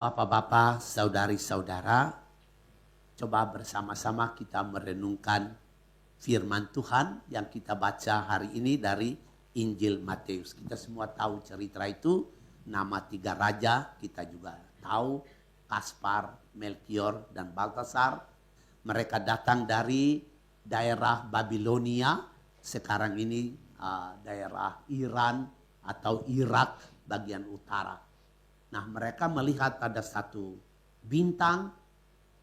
Bapak-bapak, saudari-saudara, coba bersama-sama kita merenungkan firman Tuhan yang kita baca hari ini dari Injil Matius. Kita semua tahu cerita itu, nama tiga raja, kita juga tahu, Kaspar, Melkior, dan Baltasar. Mereka datang dari daerah Babilonia, sekarang ini daerah Iran atau Irak bagian utara. Nah, mereka melihat ada satu bintang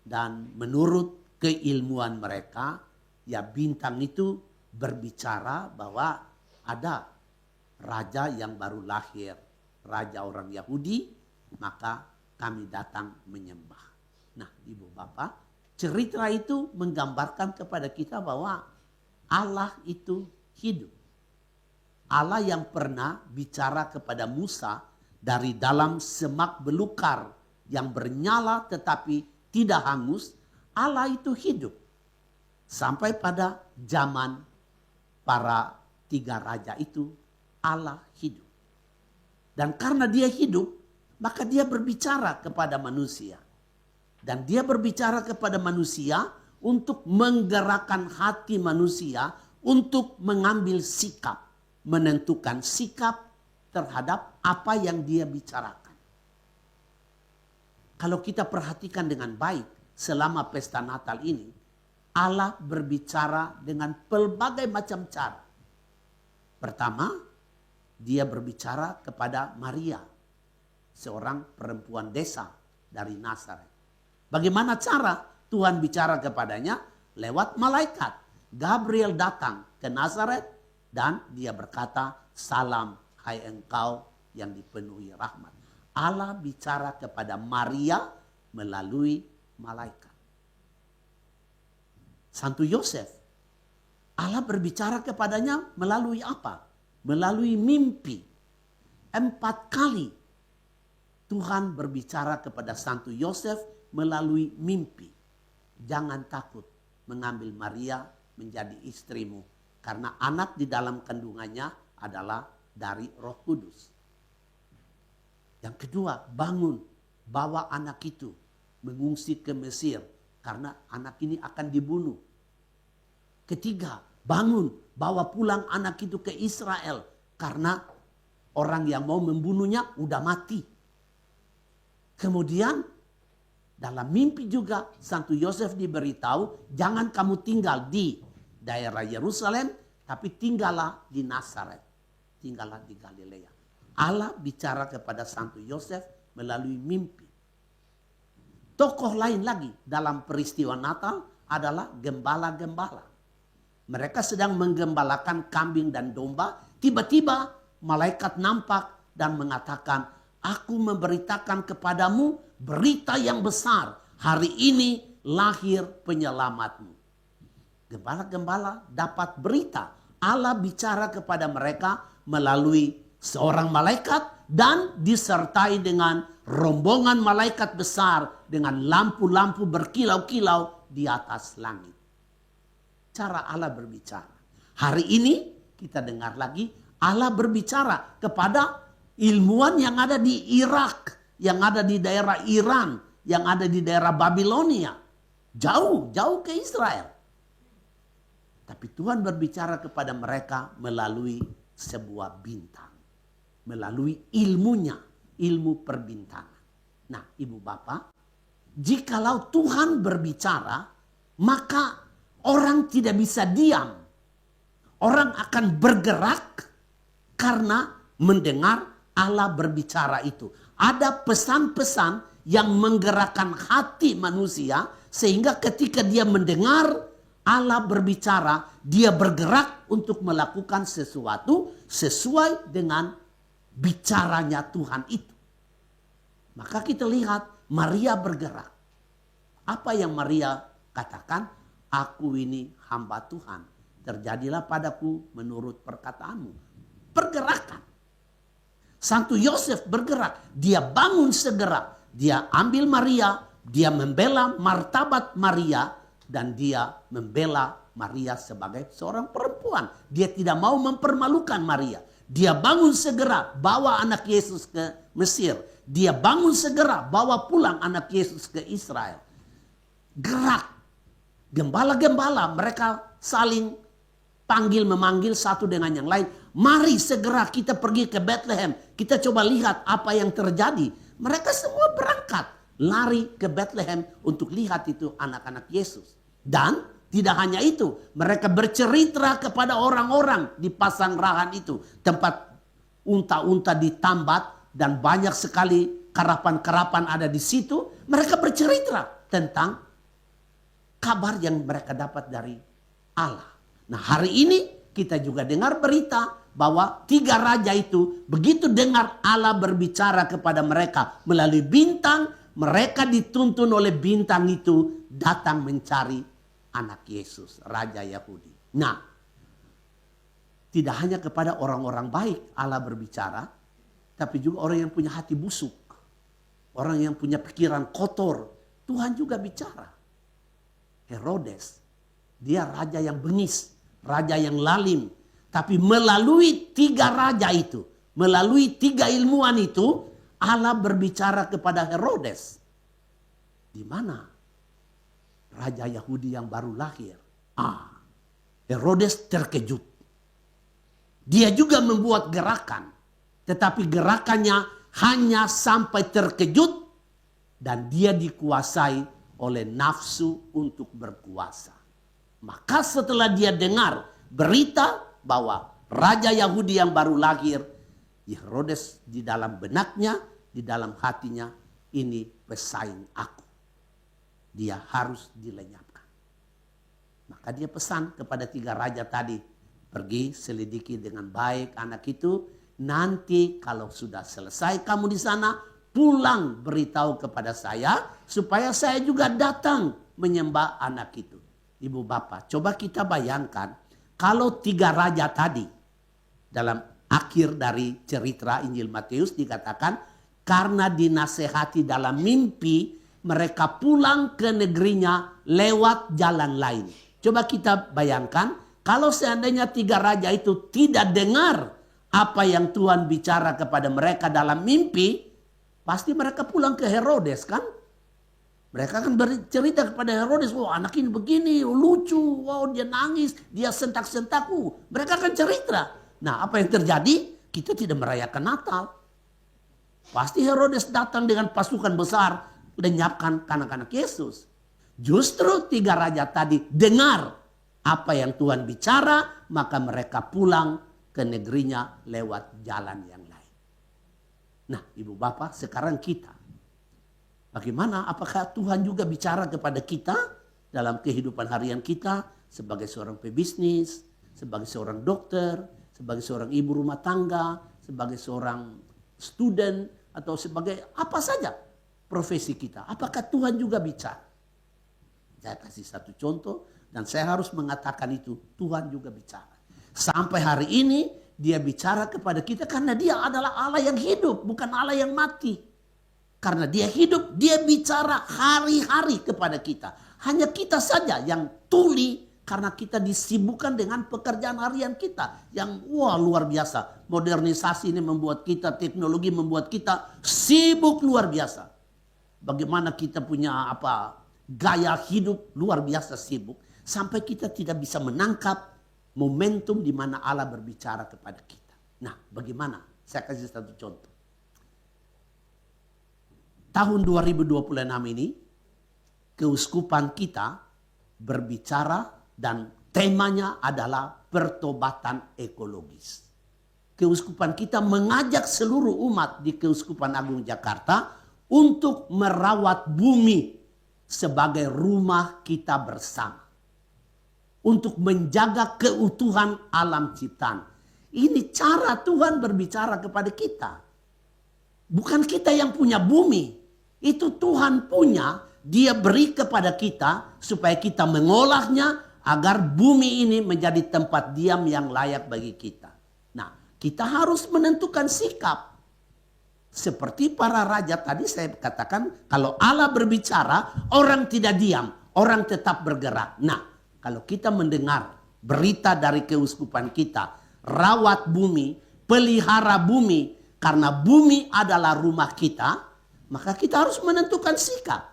dan menurut keilmuan mereka, ya bintang itu berbicara bahwa ada raja yang baru lahir, raja orang Yahudi, maka kami datang menyembah. Nah, Ibu Bapak, cerita itu menggambarkan kepada kita bahwa Allah itu hidup. Allah yang pernah bicara kepada Musa dari dalam semak belukar yang bernyala tetapi tidak hangus, Allah itu hidup. Sampai pada zaman para tiga raja itu, Allah hidup. Dan karena dia hidup, maka dia berbicara kepada manusia. Dan dia berbicara kepada manusia untuk menggerakkan hati manusia untuk mengambil sikap, menentukan sikap terhadap apa yang dia bicarakan. Kalau kita perhatikan dengan baik selama pesta Natal ini, Allah berbicara dengan pelbagai macam cara. Pertama, dia berbicara kepada Maria, seorang perempuan desa dari Nazaret. Bagaimana cara Tuhan bicara kepadanya? Lewat malaikat. Gabriel datang ke Nazaret dan dia berkata, "Salam, hai engkau yang dipenuhi rahmat." Allah bicara kepada Maria melalui malaikat. Santo Yosef, Allah berbicara kepadanya melalui apa? Melalui mimpi. 4 kali Tuhan berbicara kepada Santo Yosef melalui mimpi. Jangan takut mengambil Maria menjadi istrimu, karena anak di dalam kandungannya adalah dari Roh Kudus. Yang kedua, bangun, bawa anak itu mengungsi ke Mesir karena anak ini akan dibunuh. Ketiga, bangun, bawa pulang anak itu ke Israel karena orang yang mau membunuhnya udah mati. Kemudian dalam mimpi juga Santo Yosef diberitahu, jangan kamu tinggal di daerah Yerusalem, tapi tinggallah di Nazaret. Tinggallah di Galilea. Allah bicara kepada Santo Yosef melalui mimpi. Tokoh lain lagi dalam peristiwa Natal adalah gembala-gembala. Mereka sedang menggembalakan kambing dan domba. Tiba-tiba malaikat nampak dan mengatakan, "Aku memberitakan kepadamu berita yang besar. Hari ini lahir penyelamatmu." Gembala-gembala dapat berita. Allah bicara kepada mereka melalui seorang malaikat dan disertai dengan rombongan malaikat besar dengan lampu-lampu berkilau-kilau di atas langit. Cara Allah berbicara. Hari ini kita dengar lagi Allah berbicara kepada ilmuwan yang ada di Irak, yang ada di daerah Iran, yang ada di daerah Babilonia. Jauh ke Israel. Tapi Tuhan berbicara kepada mereka melalui sebuah bintang. Melalui ilmunya, ilmu perbintangan. Nah, Ibu Bapak, jikalau Tuhan berbicara, maka orang tidak bisa diam. Orang akan bergerak karena mendengar Allah berbicara itu. Ada pesan-pesan yang menggerakkan hati manusia sehingga ketika dia mendengar Allah berbicara, dia bergerak untuk melakukan sesuatu sesuai dengan bicaranya Tuhan itu. Maka kita lihat Maria bergerak. Apa yang Maria katakan? "Aku ini hamba Tuhan. Terjadilah padaku menurut perkataanmu." Pergerakan. Santo Yosef bergerak. Dia bangun segera. Dia ambil Maria. Dia membela martabat Maria. Dan dia membela Maria sebagai seorang perempuan. Dia tidak mau mempermalukan Maria. Dia bangun segera bawa anak Yesus ke Mesir. dia bangun segera, bawa pulang anak Yesus ke Israel. Gerak. Gembala-gembala mereka saling memanggil satu dengan yang lain. Mari segera kita pergi ke Bethlehem. Kita coba lihat apa yang terjadi. Mereka semua berangkat. Lari ke Bethlehem untuk lihat itu anak-anak Yesus. Dan tidak hanya itu. Mereka bercerita kepada orang-orang di Pasanggrahan itu. Tempat unta-unta ditambat dan banyak sekali karapan-karapan ada di situ. Mereka bercerita tentang kabar yang mereka dapat dari Allah. Nah, hari ini kita juga dengar berita bahwa 3 raja itu begitu dengar Allah berbicara kepada mereka melalui bintang, mereka dituntun oleh bintang itu datang mencari anak Yesus, Raja Yahudi. Nah, tidak hanya kepada orang-orang baik Allah berbicara, tapi juga orang yang punya hati busuk, orang yang punya pikiran kotor, Tuhan juga bicara. Herodes, dia raja yang bengis, raja yang lalim. Tapi melalui 3 raja itu, melalui 3 ilmuwan itu, Allah berbicara kepada Herodes. Di mana raja Yahudi yang baru lahir? Herodes terkejut. Dia juga membuat gerakan. Tetapi gerakannya hanya sampai terkejut dan dia dikuasai oleh nafsu untuk berkuasa. Maka setelah dia dengar berita bahwa Raja Yahudi yang baru lahir, Herodes di dalam benaknya, di dalam hatinya, ini pesaing aku. Dia harus dilenyapkan. Maka dia pesan kepada 3 raja tadi, pergi selidiki dengan baik anak itu, nanti kalau sudah selesai kamu di sana, pulang beritahu kepada saya supaya saya juga datang menyembah anak itu. Ibu bapak, coba kita bayangkan kalau 3 raja tadi dalam akhir dari cerita Injil Matius dikatakan karena dinasehati dalam mimpi mereka pulang ke negerinya lewat jalan lain. Coba kita bayangkan kalau seandainya 3 raja itu tidak dengar apa yang Tuhan bicara kepada mereka dalam mimpi, pasti mereka pulang ke Herodes kan? Mereka akan bercerita kepada Herodes, wah anak ini begini, lucu, wow dia nangis, dia sentak-sentak. Mereka akan cerita. Nah apa yang terjadi? Kita tidak merayakan Natal. Pasti Herodes datang dengan pasukan besar, lenyapkan anak-anak Yesus. Justru 3 raja tadi dengar apa yang Tuhan bicara, maka mereka pulang ke negerinya lewat jalan yang lain. Nah, ibu bapak, sekarang kita, bagaimana? Apakah Tuhan juga bicara kepada kita dalam kehidupan harian kita sebagai seorang pebisnis, sebagai seorang dokter, sebagai seorang ibu rumah tangga, sebagai seorang student, atau sebagai apa saja profesi kita? Apakah Tuhan juga bicara? Saya kasih satu contoh dan saya harus mengatakan itu, Tuhan juga bicara. Sampai hari ini dia bicara kepada kita karena dia adalah Allah yang hidup, bukan Allah yang mati. Karena dia hidup, dia bicara hari-hari kepada kita. Hanya kita saja yang tuli karena kita disibukkan dengan pekerjaan harian kita. Yang wah luar biasa. Modernisasi ini membuat kita, teknologi membuat kita sibuk luar biasa. Bagaimana kita punya gaya hidup luar biasa sibuk. Sampai kita tidak bisa menangkap momentum di mana Allah berbicara kepada kita. Nah, bagaimana? Saya kasih satu contoh. Tahun 2026 ini, keuskupan kita berbicara dan temanya adalah pertobatan ekologis. Keuskupan kita mengajak seluruh umat di Keuskupan Agung Jakarta untuk merawat bumi sebagai rumah kita bersama. Untuk menjaga keutuhan alam ciptaan. Ini cara Tuhan berbicara kepada kita. Bukan kita yang punya bumi. Itu Tuhan punya. Dia beri kepada kita supaya kita mengolahnya agar bumi ini menjadi tempat diam yang layak bagi kita. Nah, kita harus menentukan sikap. Seperti para raja tadi saya katakan, kalau Allah berbicara, orang tidak diam, orang tetap bergerak. Nah, kalau kita mendengar berita dari keuskupan kita, rawat bumi, pelihara bumi, karena bumi adalah rumah kita, Maka kita harus menentukan sikap.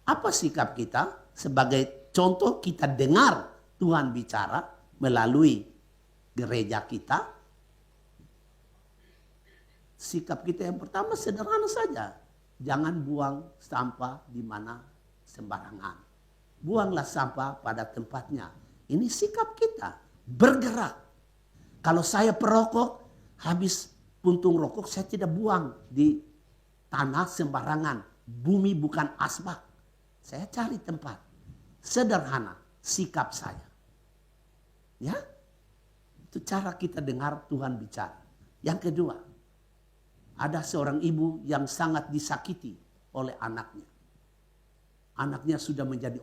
Apa sikap kita? Sebagai contoh, kita dengar Tuhan bicara melalui gereja kita. Sikap kita yang pertama sederhana saja. Jangan buang sampah di mana sembarangan. Buanglah sampah pada tempatnya. Ini sikap kita. Bergerak. Kalau saya perokok, habis puntung rokok saya tidak buang di tanah sembarangan. Bumi bukan asbak. Saya cari tempat. Sederhana sikap saya. Ya, itu cara kita dengar Tuhan bicara. Yang kedua, ada seorang ibu yang sangat disakiti oleh anaknya. Anaknya sudah menjadi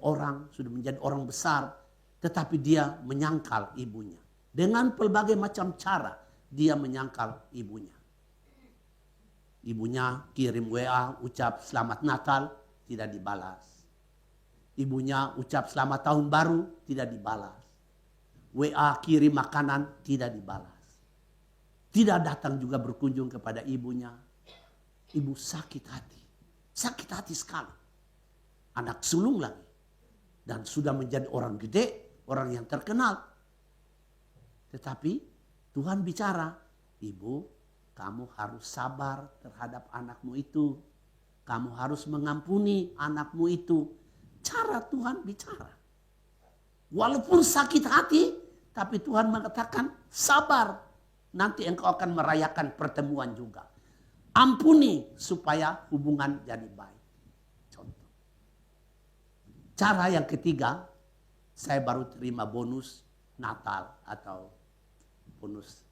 orang besar, tetapi dia menyangkal ibunya. Dengan berbagai macam cara dia menyangkal ibunya. Ibunya kirim WA, ucap selamat Natal, tidak dibalas. Ibunya ucap selamat tahun baru, tidak dibalas. WA kirim makanan, tidak dibalas. Tidak datang juga berkunjung kepada ibunya. Ibu sakit hati. Sakit hati sekali. Anak sulung lagi. Dan sudah menjadi orang gede, orang yang terkenal. Tetapi Tuhan bicara, ibu, kamu harus sabar terhadap anakmu itu. Kamu harus mengampuni anakmu itu. Cara Tuhan bicara. Walaupun sakit hati, tapi Tuhan mengatakan sabar. Nanti engkau akan merayakan pertemuan juga. Ampuni supaya hubungan jadi baik. Contoh. Cara yang ketiga, saya baru terima bonus Natal atau bonus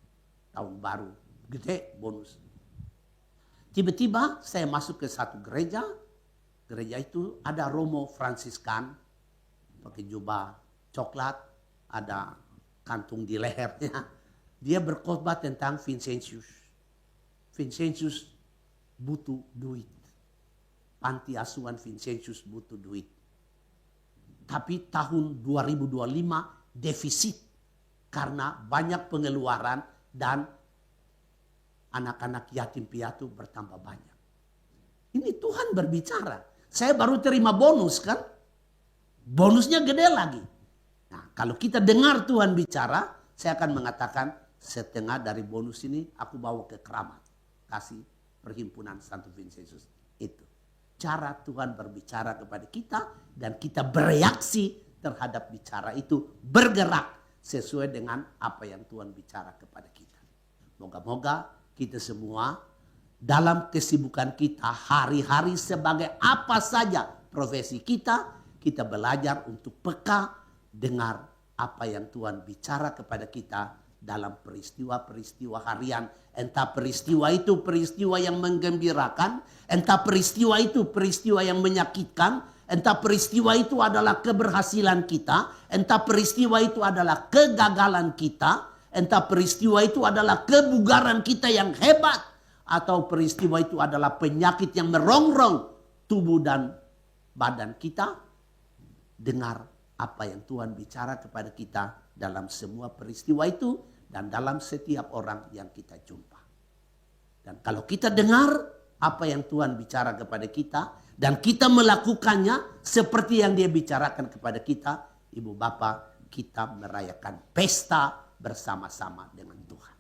tahun baru. Gede bonus. Tiba-tiba saya masuk ke satu gereja. Gereja itu ada Romo Fransiskan. Pakai jubah coklat. Ada kantung di lehernya. Dia berkhotbah tentang Vincentius. Vincentius butuh duit. Panti asuhan Vincentius butuh duit. Tapi tahun 2025 defisit. Karena banyak pengeluaran dan anak-anak yatim piatu bertambah banyak. Ini Tuhan berbicara. Saya baru terima bonus kan. Bonusnya gede lagi. Nah, kalau kita dengar Tuhan bicara, saya akan mengatakan, setengah dari bonus ini aku bawa ke keramat. Kasih perhimpunan Santo Vincentius. Itu. Cara Tuhan berbicara kepada kita. Dan kita bereaksi terhadap bicara itu. Bergerak sesuai dengan apa yang Tuhan bicara kepada kita. Moga-moga kita semua dalam kesibukan kita hari-hari sebagai apa saja profesi kita. Kita belajar untuk peka dengar apa yang Tuhan bicara kepada kita. Dalam peristiwa-peristiwa harian. Entah peristiwa itu peristiwa yang menggembirakan. Entah peristiwa itu peristiwa yang menyakitkan. Entah peristiwa itu adalah keberhasilan kita. Entah peristiwa itu adalah kegagalan kita. Entah peristiwa itu adalah kebugaran kita yang hebat. Atau peristiwa itu adalah penyakit yang merongrong tubuh dan badan kita. Dengar apa yang Tuhan bicara kepada kita dalam semua peristiwa itu. Dan dalam setiap orang yang kita jumpa. Dan kalau kita dengar apa yang Tuhan bicara kepada kita. Dan kita melakukannya seperti yang dia bicarakan kepada kita. Ibu bapak, kita merayakan pesta bersama-sama dengan Tuhan.